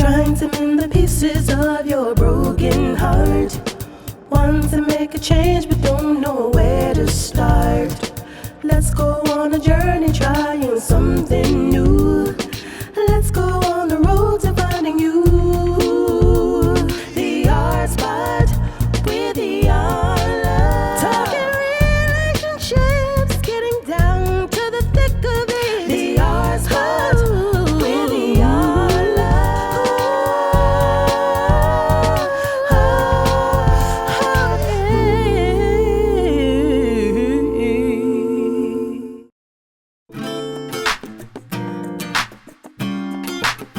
trying to mend the pieces of your broken heart. Want to make a change but don't know where to start. Let's go on a journey trying something new. Let's go on the road to finding you. The art spot with Iyanla. Talking relationships, getting down to the thick of it. The art spot with Iyanla.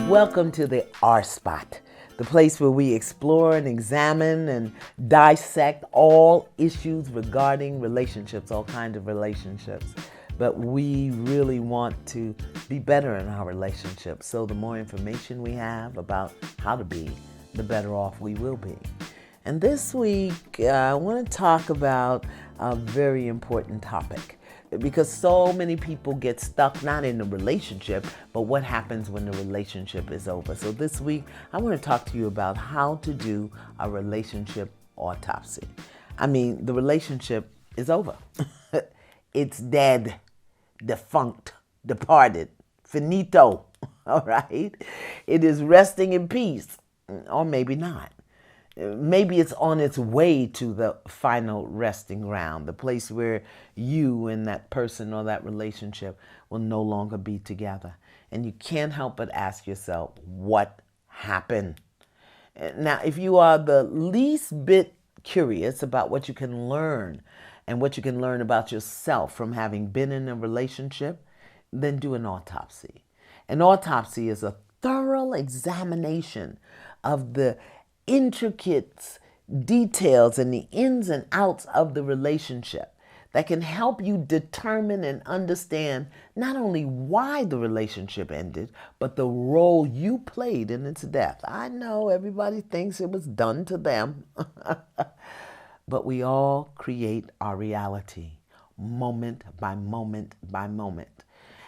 Welcome to the R Spot, the place where we explore and examine and dissect all issues regarding relationships, all kinds of relationships. But we really want to be better in our relationships. So the more information we have about how to be, the better off we will be. And this week, I want to talk about a very important topic, because so many people get stuck not in a relationship, but what happens when the relationship is over. So this week, I want to talk to you about how to do a relationship autopsy. I mean, the relationship is over. It's dead, defunct, departed, finito, all right? It is resting in peace, or maybe not. Maybe it's on its way to the final resting ground, the place where you and that person or that relationship will no longer be together. And you can't help but ask yourself, what happened? Now, if you are the least bit curious about what you can learn and what you can learn about yourself from having been in a relationship, then do an autopsy. An autopsy is a thorough examination of the intricate details and the ins and outs of the relationship that can help you determine and understand not only why the relationship ended, but the role you played in its death. I know everybody thinks it was done to them, but we all create our reality moment by moment by moment.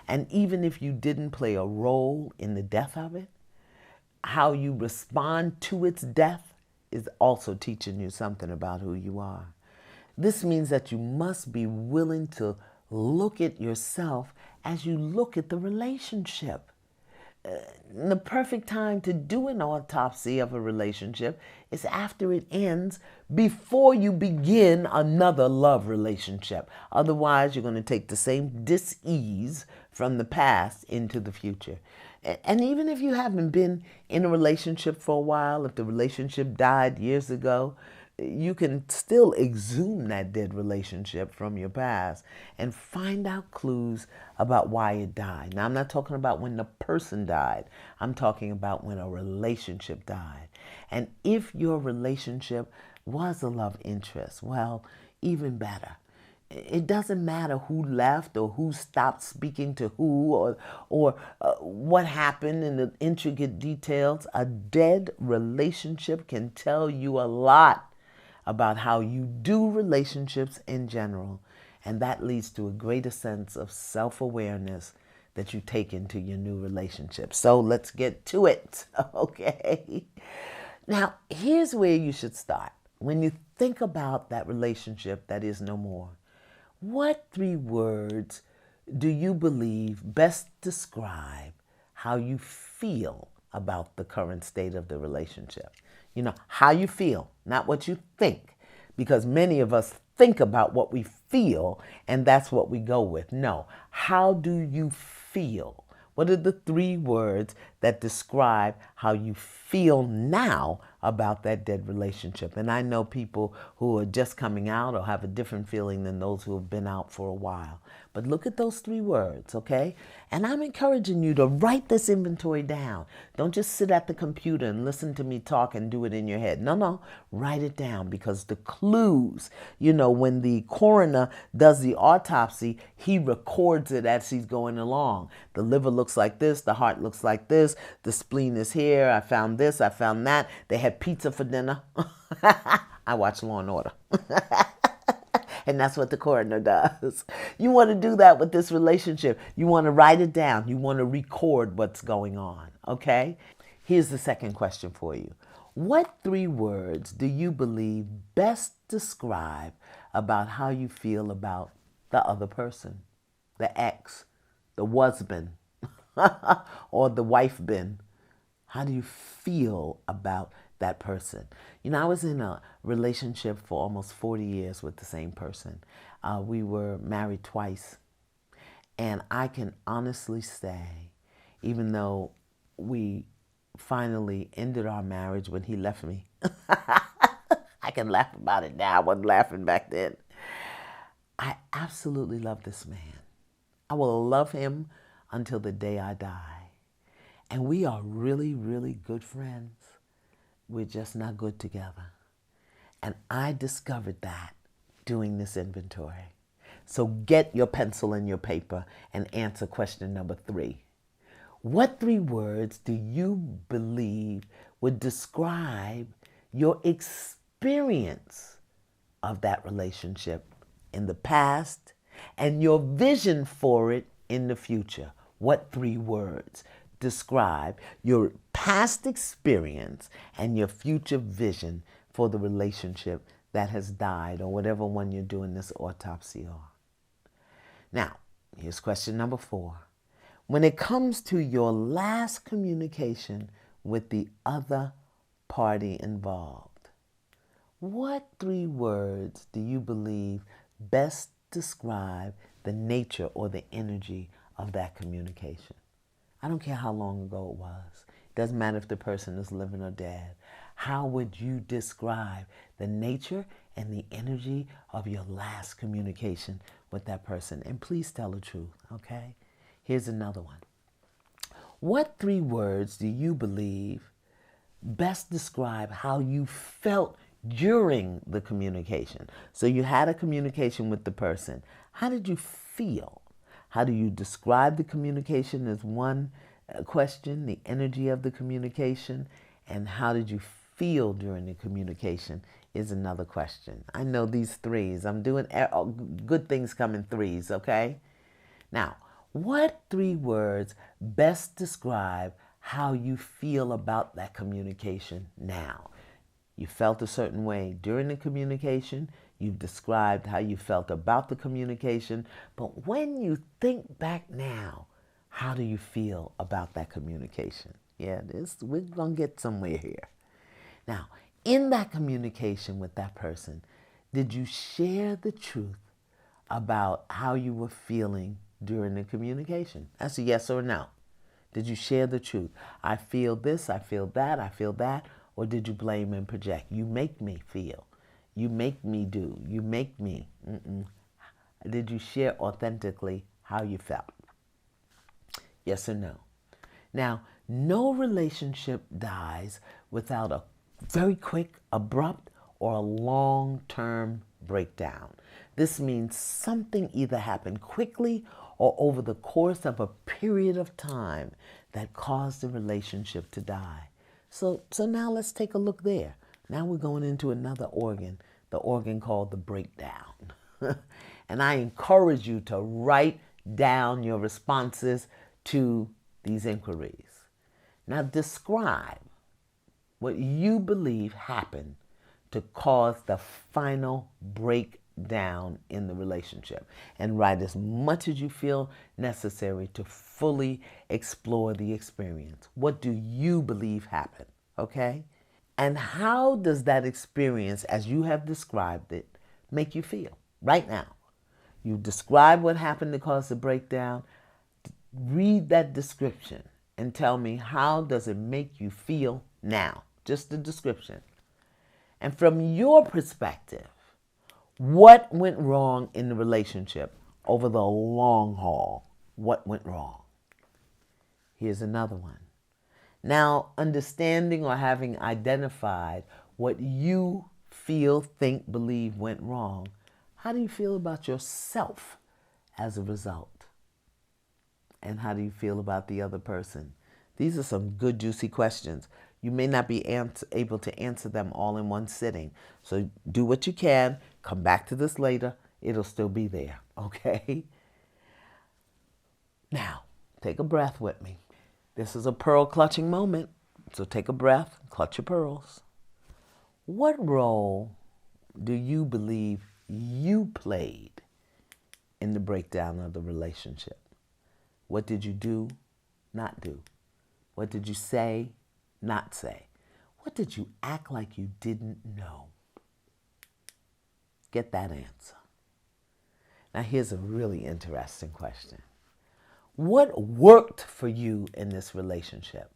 And even if you didn't play a role in the death of it, how you respond to its death is also teaching you something about who you are. This means that you must be willing to look at yourself as you look at the relationship. The perfect time to do an autopsy of a relationship is after it ends, before you begin another love relationship. Otherwise, you're going to take the same dis-ease from the past into the future. And even if you haven't been in a relationship for a while, if the relationship died years ago, you can still exhume that dead relationship from your past and find out clues about why it died. Now, I'm not talking about when the person died. I'm talking about when a relationship died. And if your relationship was a love interest, well, even better. It doesn't matter who left or who stopped speaking to who or what happened in the intricate details. A dead relationship can tell you a lot about how you do relationships in general. And that leads to a greater sense of self-awareness that you take into your new relationship. So let's get to it, okay? Now, here's where you should start. When you think about that relationship that is no more, what 3 words do you believe best describe how you feel about the current state of the relationship? You know, how you feel, not what you think, because many of us think about what we feel and that's what we go with. No, how do you feel? What are the 3 words that describe how you feel now about that dead relationship? And I know people who are just coming out or have a different feeling than those who have been out for a while. But look at those 3 words, okay? And I'm encouraging you to write this inventory down. Don't just sit at the computer and listen to me talk and do it in your head. No, write it down, because the clues, you know, when the coroner does the autopsy, he records it as he's going along. The liver looks like this, the heart looks like this, the spleen is here, I found this, I found that. They had pizza for dinner. I watch Law and Order. And that's what the coroner does. You want to do that with this relationship. You want to write it down. You want to record what's going on, okay? Here's the second question for you. What 3 words do you believe best describe about how you feel about the other person, the ex, the husband, or the wife bin? How do you feel about that person? You know, I was in a relationship for almost 40 years with the same person. We were married twice. And I can honestly say, even though we finally ended our marriage when he left me, I can laugh about it now. I wasn't laughing back then. I absolutely love this man. I will love him until the day I die. And we are really, really good friends. We're just not good together. And I discovered that doing this inventory. So get your pencil and your paper and answer question number 3. What 3 words do you believe would describe your experience of that relationship in the past and your vision for it in the future? What 3 words describe your past experience and your future vision for the relationship that has died, or whatever one you're doing this autopsy on? Now, here's question number 4. When it comes to your last communication with the other party involved, what 3 words do you believe best describe the nature or the energy of that communication? I don't care how long ago it was. It doesn't matter if the person is living or dead. How would you describe the nature and the energy of your last communication with that person? And please tell the truth, okay? Here's another one. What 3 words do you believe best describe how you felt during the communication? So you had a communication with the person. How did you feel? How do you describe the communication as one question, the energy of the communication, and how did you feel during the communication is another question. I know these 3s. I'm doing good things come in 3s, okay? Now, what 3 words best describe how you feel about that communication now? You felt a certain way during the communication. You've described how you felt about the communication. But when you think back now, how do you feel about that communication? Yeah, we're going to get somewhere here. Now, in that communication with that person, did you share the truth about how you were feeling during the communication? That's a yes or a no. Did you share the truth? I feel this, I feel that, I feel that. Or did you blame and project? You make me feel. You make me do. You make me. Did you share authentically how you felt? Yes or no? Now, no relationship dies without a very quick, abrupt, or a long-term breakdown. This means something either happened quickly or over the course of a period of time that caused the relationship to die. So now let's take a look there. Now we're going into another organ, the organ called the breakdown. And I encourage you to write down your responses to these inquiries. Now describe what you believe happened to cause the final breakdown in the relationship, and write as much as you feel necessary to fully explore the experience. What do you believe happened, okay? And how does that experience, as you have described it, make you feel right now? You describe what happened to cause the breakdown. Read that description and tell me, how does it make you feel now? Just the description. And from your perspective, what went wrong in the relationship over the long haul? What went wrong? Here's another one. Now, understanding or having identified what you feel, think, believe went wrong, how do you feel about yourself as a result? And how do you feel about the other person? These are some good, juicy questions. You may not be able to answer them all in one sitting. So do what you can. Come back to this later. It'll still be there, okay? Now, take a breath with me. This is a pearl clutching moment. So take a breath, clutch your pearls. What role do you believe you played in the breakdown of the relationship? What did you do, not do? What did you say, not say? What did you act like you didn't know? Get that answer. Now here's a really interesting question. What worked for you in this relationship?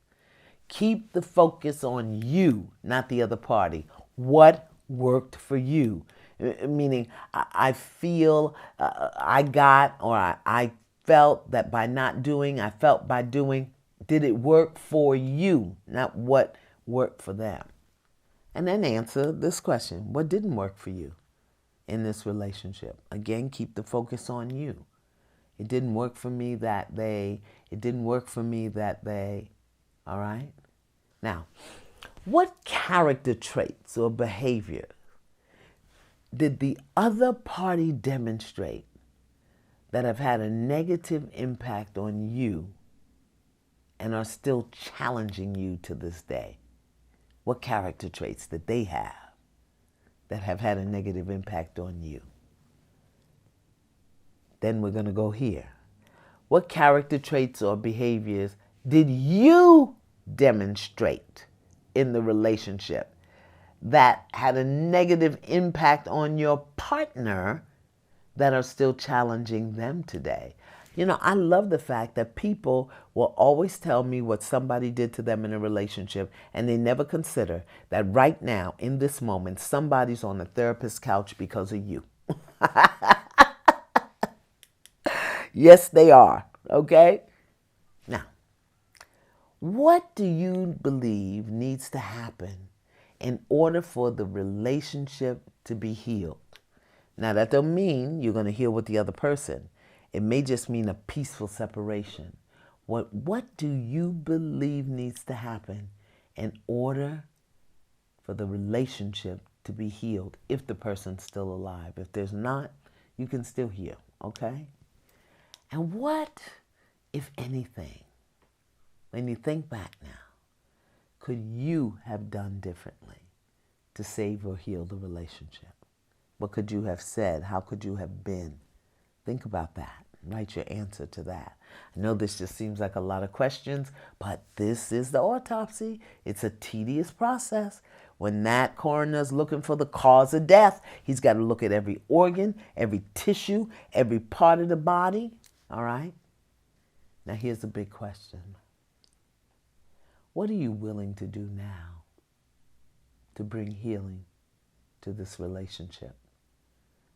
Keep the focus on you, not the other party. What worked for you? Meaning, I feel I got, or I felt that by not doing, I felt by doing. Did it work for you? Not what worked for them. And then answer this question. What didn't work for you in this relationship? Again, keep the focus on you. It didn't work for me that it didn't work for me that all right? Now, what character traits or behavior did the other party demonstrate that have had a negative impact on you and are still challenging you to this day? What character traits did they have that have had a negative impact on you? Then we're going to go here. What character traits or behaviors did you demonstrate in the relationship that had a negative impact on your partner that are still challenging them today? You know, I love the fact that people will always tell me what somebody did to them in a relationship, and they never consider that right now, in this moment, somebody's on a therapist's couch because of you. Yes, they are. Okay? Now, what do you believe needs to happen in order for the relationship to be healed? Now, that don't mean you're going to heal with the other person. It may just mean a peaceful separation. What do you believe needs to happen in order for the relationship to be healed if the person's still alive? If there's not, you can still heal, okay? And what, if anything, when you think back now, could you have done differently to save or heal the relationship? What could you have said? How could you have been? Think about that. Write your answer to that. I know this just seems like a lot of questions, but this is the autopsy. It's a tedious process. When that coroner's looking for the cause of death, he's got to look at every organ, every tissue, every part of the body. All right? Now here's the big question. What are you willing to do now to bring healing to this relationship?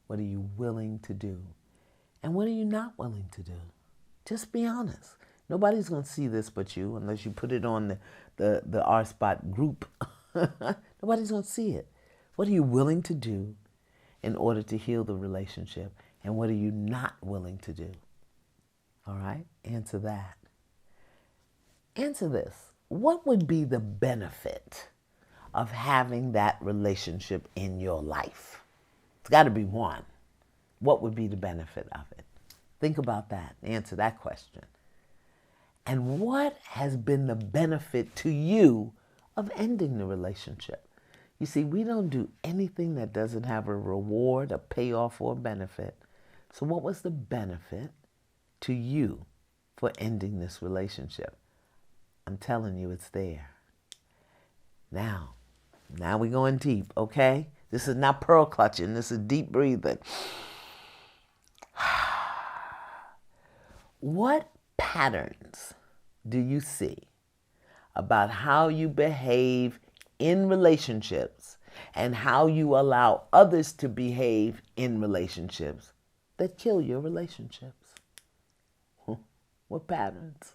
What are you willing to do? And what are you not willing to do? Just be honest. Nobody's going to see this but you unless you put it on the R Spot group. Nobody's going to see it. What are you willing to do in order to heal the relationship? And what are you not willing to do? All right? Answer that. Answer this. What would be the benefit of having that relationship in your life? It's got to be one. What would be the benefit of it? Think about that. Answer that question. And what has been the benefit to you of ending the relationship? You see, we don't do anything that doesn't have a reward, a payoff, or a benefit. So what was the benefit to you for ending this relationship? I'm telling you, it's there. Now we're going deep, okay? This is not pearl clutching. This is deep breathing. What patterns do you see about how you behave in relationships and how you allow others to behave in relationships that kill your relationships? What patterns?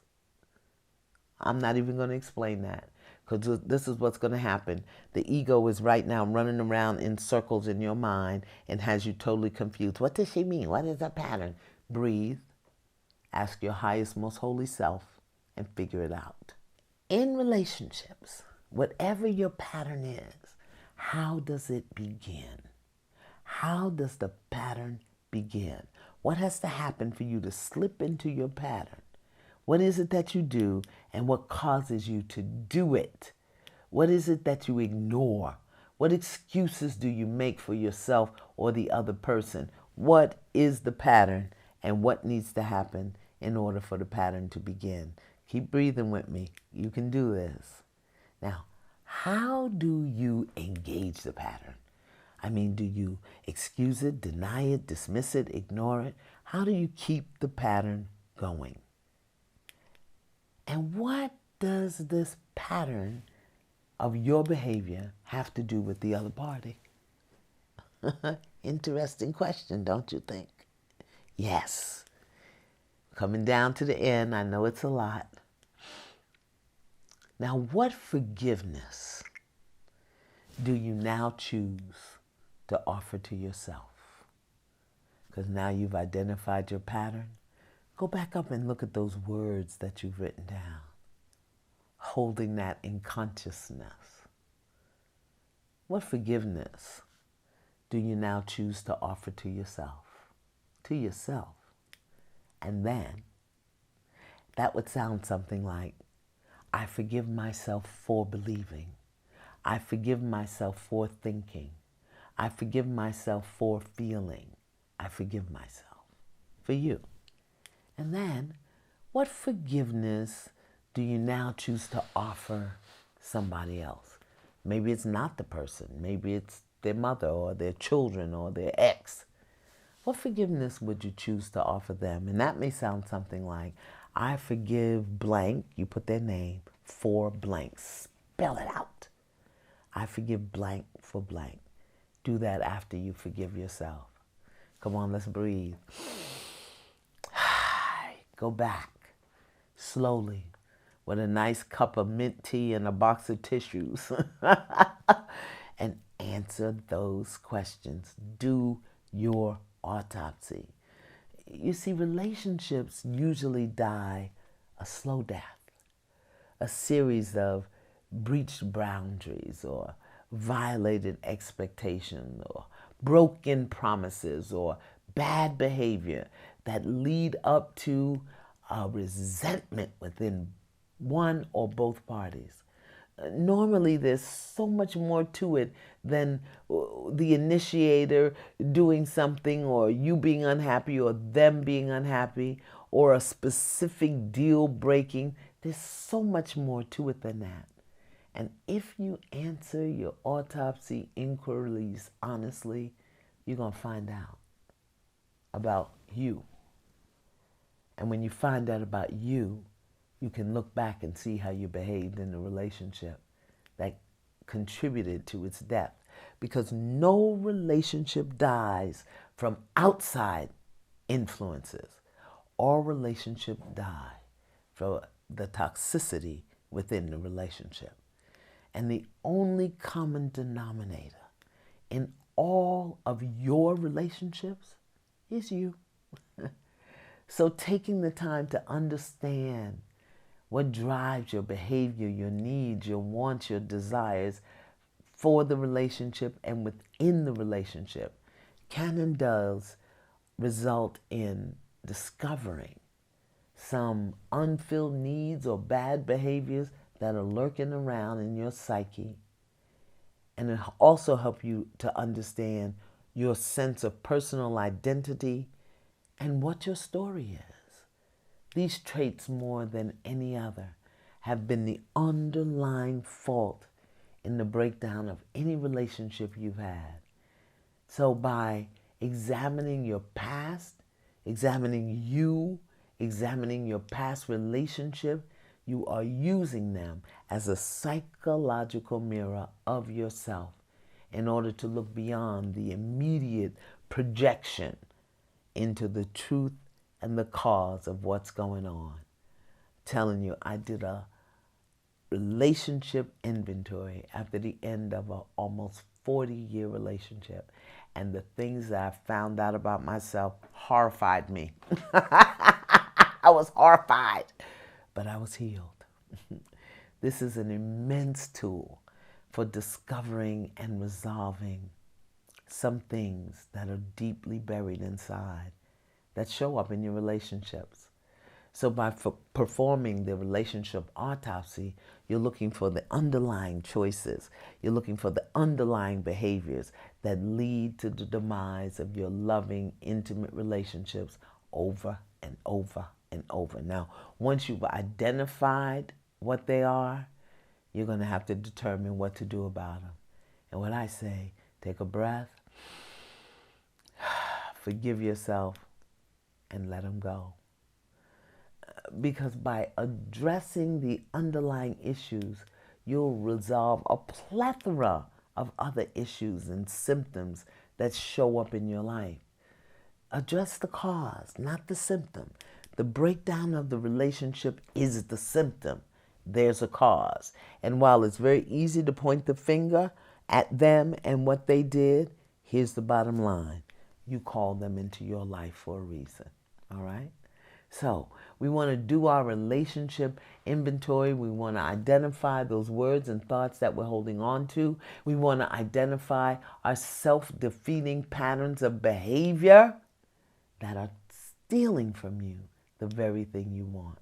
I'm not even going to explain that, because this is what's going to happen. The ego is right now running around in circles in your mind and has you totally confused. What does she mean? What is a pattern? Breathe. Ask your highest, most holy self and figure it out. In relationships, whatever your pattern is, how does it begin? How does the pattern begin? What has to happen for you to slip into your pattern? What is it that you do and what causes you to do it? What is it that you ignore? What excuses do you make for yourself or the other person? What is the pattern and what needs to happen in order for the pattern to begin? Keep breathing with me. You can do this. Now, how do you engage the pattern? I mean, do you excuse it, deny it, dismiss it, ignore it? How do you keep the pattern going? And what does this pattern of your behavior have to do with the other party? Interesting question, don't you think? Yes. Coming down to the end, I know it's a lot. Now, what forgiveness do you now choose to offer to yourself? Because now you've identified your pattern. Go back up and look at those words that you've written down, holding that in consciousness. What forgiveness do you now choose to offer to yourself? To yourself. And then that would sound something like, I forgive myself for believing. I forgive myself for thinking. I forgive myself for feeling. I forgive myself for you. And then, what forgiveness do you now choose to offer somebody else? Maybe it's not the person. Maybe it's their mother or their children or their ex. What forgiveness would you choose to offer them? And that may sound something like, I forgive blank, you put their name, for blank. Spell it out. I forgive blank for blank. Do that after you forgive yourself. Come on, let's breathe. Go back slowly with a nice cup of mint tea and a box of tissues and answer those questions. Do your autopsy. You see, relationships usually die a slow death, a series of breached boundaries or violated expectations or broken promises or bad behavior that lead up to a resentment within one or both parties. Normally, there's so much more to it than the initiator doing something or you being unhappy or them being unhappy or a specific deal breaking. There's so much more to it than that. And if you answer your autopsy inquiries honestly, you're going to find out about you. And when you find out about you, you can look back and see how you behaved in the relationship that contributed to its death. Because no relationship dies from outside influences. All relationships die from the toxicity within the relationship. And the only common denominator in all of your relationships is you. So taking the time to understand what drives your behavior, your needs, your wants, your desires for the relationship and within the relationship can and does result in discovering some unfilled needs or bad behaviors that are lurking around in your psyche. And it also help you to understand your sense of personal identity and what your story is. These traits, more than any other, have been the underlying fault in the breakdown of any relationship you've had. So by examining your past, examining you, examining your past relationship, you are using them as a psychological mirror of yourself in order to look beyond the immediate projection into the truth and the cause of what's going on. Telling you, I did a relationship inventory after the end of an almost 40-year relationship. And the things that I found out about myself horrified me. I was horrified, but I was healed. This is an immense tool for discovering and resolving some things that are deeply buried inside that show up in your relationships. So by performing the relationship autopsy, you're looking for the underlying choices. You're looking for the underlying behaviors that lead to the demise of your loving, intimate relationships over and over and over. Now, once you've identified what they are, you're going to have to determine what to do about them. And what I say, take a breath, forgive yourself, and let them go. Because by addressing the underlying issues, you'll resolve a plethora of other issues and symptoms that show up in your life. Address the cause, not the symptom. The breakdown of the relationship is the symptom. There's a cause. And while it's very easy to point the finger at them and what they did, here's the bottom line. You called them into your life for a reason. All right? So we want to do our relationship inventory. We want to identify those words and thoughts that we're holding on to. We want to identify our self-defeating patterns of behavior that are stealing from you the very thing you want.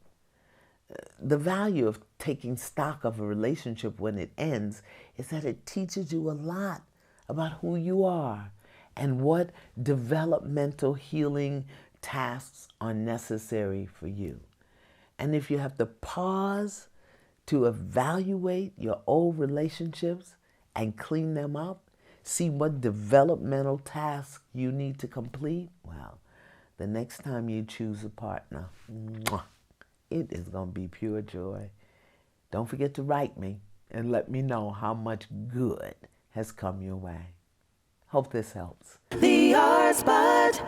The value of taking stock of a relationship when it ends is that it teaches you a lot about who you are and what developmental healing tasks are necessary for you. And if you have to pause to evaluate your old relationships and clean them up, see what developmental tasks you need to complete, well, the next time you choose a partner, it is going to be pure joy. Don't forget to write me and let me know how much good has come your way. Hope this helps. The Art Spot.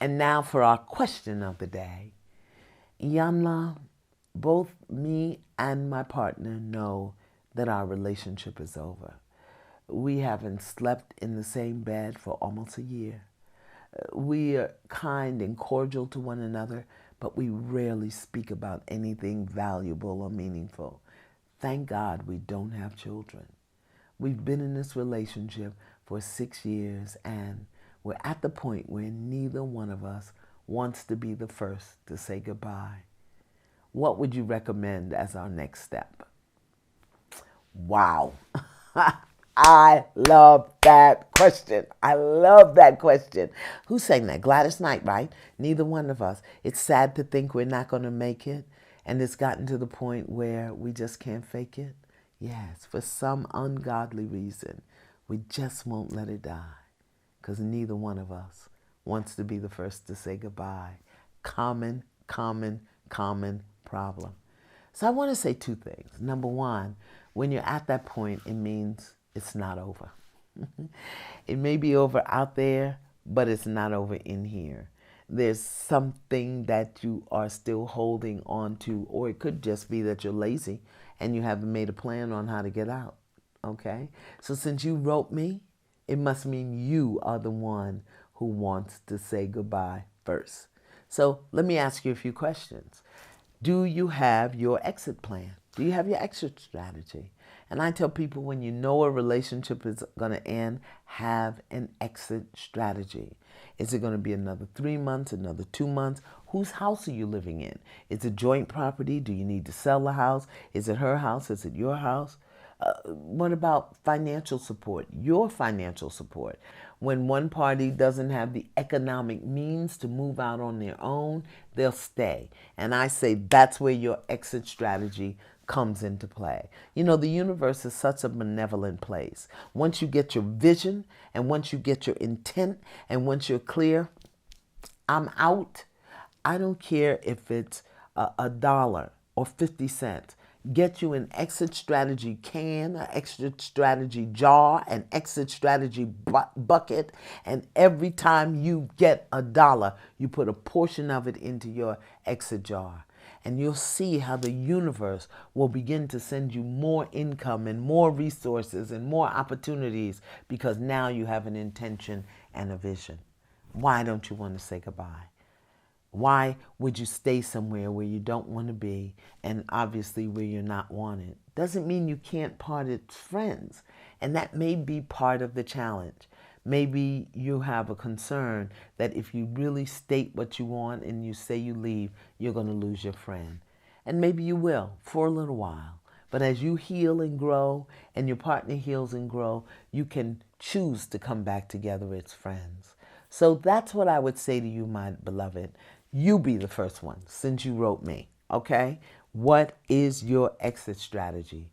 And now for our question of the day. Iyanla, both me and my partner know that our relationship is over. We haven't slept in the same bed for almost a year. We are kind and cordial to one another, but we rarely speak about anything valuable or meaningful. Thank God we don't have children. We've been in this relationship for 6 years, and we're at the point where neither one of us wants to be the first to say goodbye. What would you recommend as our next step? Wow. I love that question. I love that question. Who sang that? Gladys Knight, right? Neither one of us. It's sad to think we're not going to make it, and it's gotten to the point where we just can't fake it. Yes, for some ungodly reason, we just won't let it die because neither one of us wants to be the first to say goodbye. Common problem. So I want to say two things. Number one, when you're at that point, it means it's not over. It may be over out there, but it's not over in here. There's something that you are still holding on to, or it could just be that you're lazy and you haven't made a plan on how to get out. Okay? So since you wrote me, it must mean you are the one who wants to say goodbye first. So let me ask you a few questions. Do you have your exit plan? Do you have your exit strategy? And I tell people, when you know a relationship is going to end, have an exit strategy. Is it going to be another 3 months, another 2 months? Whose house are you living in? Is it joint property? Do you need to sell the house? Is it her house? Is it your house? What about financial support? Your financial support. When one party doesn't have the economic means to move out on their own, they'll stay. And I say that's where your exit strategy comes into play. You know, the universe is such a benevolent place. Once you get your vision, and once you get your intent, and once you're clear, I'm out. I don't care if it's $1 or 50 cents. Get you an exit strategy can, an exit strategy jar, an exit strategy bucket, and every time you get $1, you put a portion of it into your exit jar. And you'll see how the universe will begin to send you more income and more resources and more opportunities, because now you have an intention and a vision. Why don't you want to say goodbye? Why would you stay somewhere where you don't want to be, and obviously where you're not wanted? Doesn't mean you can't part as friends. And that may be part of the challenge. Maybe you have a concern that if you really state what you want and you say you leave, you're going to lose your friend. And maybe you will for a little while. But as you heal and grow and your partner heals and grow, you can choose to come back together as friends. So that's what I would say to you, my beloved. You be the first one since you wrote me, okay? What is your exit strategy?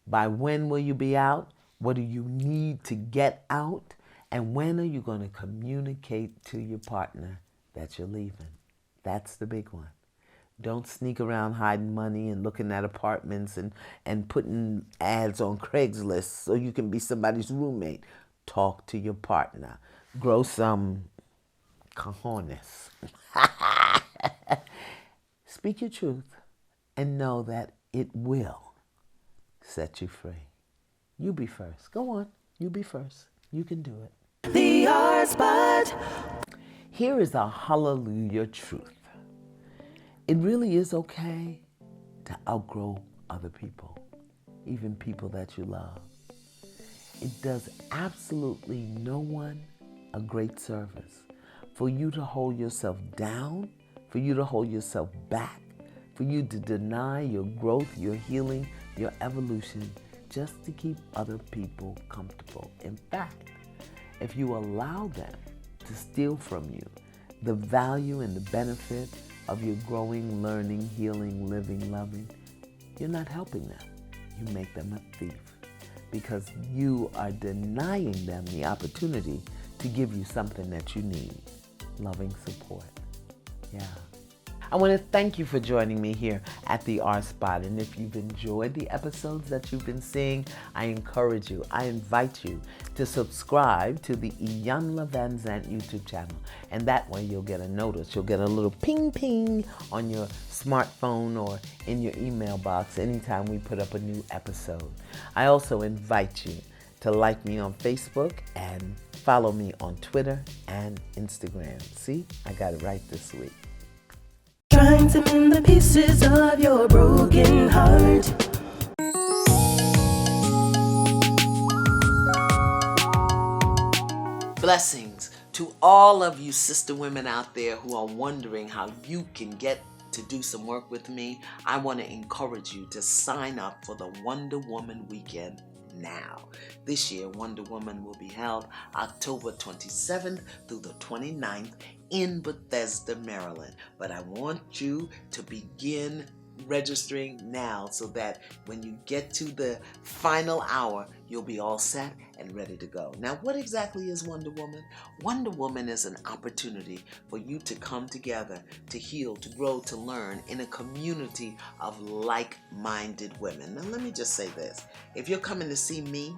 By when will you be out? What do you need to get out? And when are you going to communicate to your partner that you're leaving? That's the big one. Don't sneak around hiding money and looking at apartments and putting ads on Craigslist so you can be somebody's roommate. Talk to your partner. Grow some cojones. Speak your truth and know that it will set you free. You be first. Go on. You be first. You can do it. The R Spot. Here is a hallelujah truth. It really is okay to outgrow other people, even people that you love. It does absolutely no one a great service for you to hold yourself down, for you to hold yourself back, for you to deny your growth, your healing, your evolution, just to keep other people comfortable. In fact, if you allow them to steal from you the value and the benefit of your growing, learning, healing, living, loving, you're not helping them. You make them a thief because you are denying them the opportunity to give you something that you need, loving support. Yeah. I want to thank you for joining me here at the R Spot. And if you've enjoyed the episodes that you've been seeing, I encourage you, I invite you to subscribe to the Iyanla Vanzant YouTube channel. And that way you'll get a notice. You'll get a little ping ping on your smartphone or in your email box anytime we put up a new episode. I also invite you to like me on Facebook and follow me on Twitter and Instagram. See, I got it right this week. Trying to mend the pieces of your broken heart. Blessings to all of you sister women out there who are wondering how you can get to do some work with me. I want to encourage you to sign up for the Wonder Woman Weekend now. This year, Wonder Woman will be held October 27th through the 29th in Bethesda, Maryland. But I want you to begin registering now so that when you get to the final hour, you'll be all set and ready to go. Now, what exactly is Wonder Woman? Wonder Woman is an opportunity for you to come together, to heal, to grow, to learn in a community of like-minded women. Now, let me just say this. If you're coming to see me,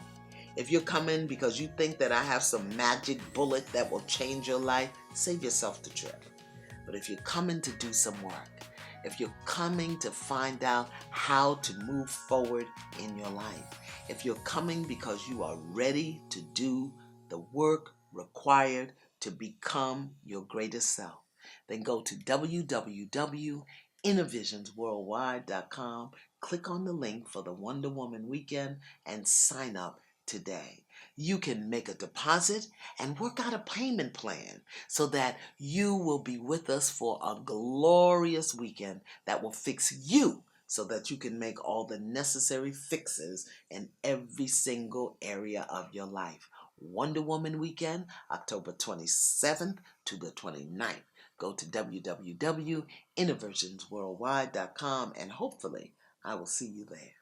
if you're coming because you think that I have some magic bullet that will change your life, save yourself the trip. But if you're coming to do some work, if you're coming to find out how to move forward in your life, if you're coming because you are ready to do the work required to become your greatest self, then go to www.innervisionsworldwide.com, click on the link for the Wonder Woman Weekend, and sign up today. You can make a deposit and work out a payment plan so that you will be with us for a glorious weekend that will fix you so that you can make all the necessary fixes in every single area of your life. Wonder Woman Weekend, October 27th to the 29th. Go to www.innervisionsworldwide.com and hopefully I will see you there.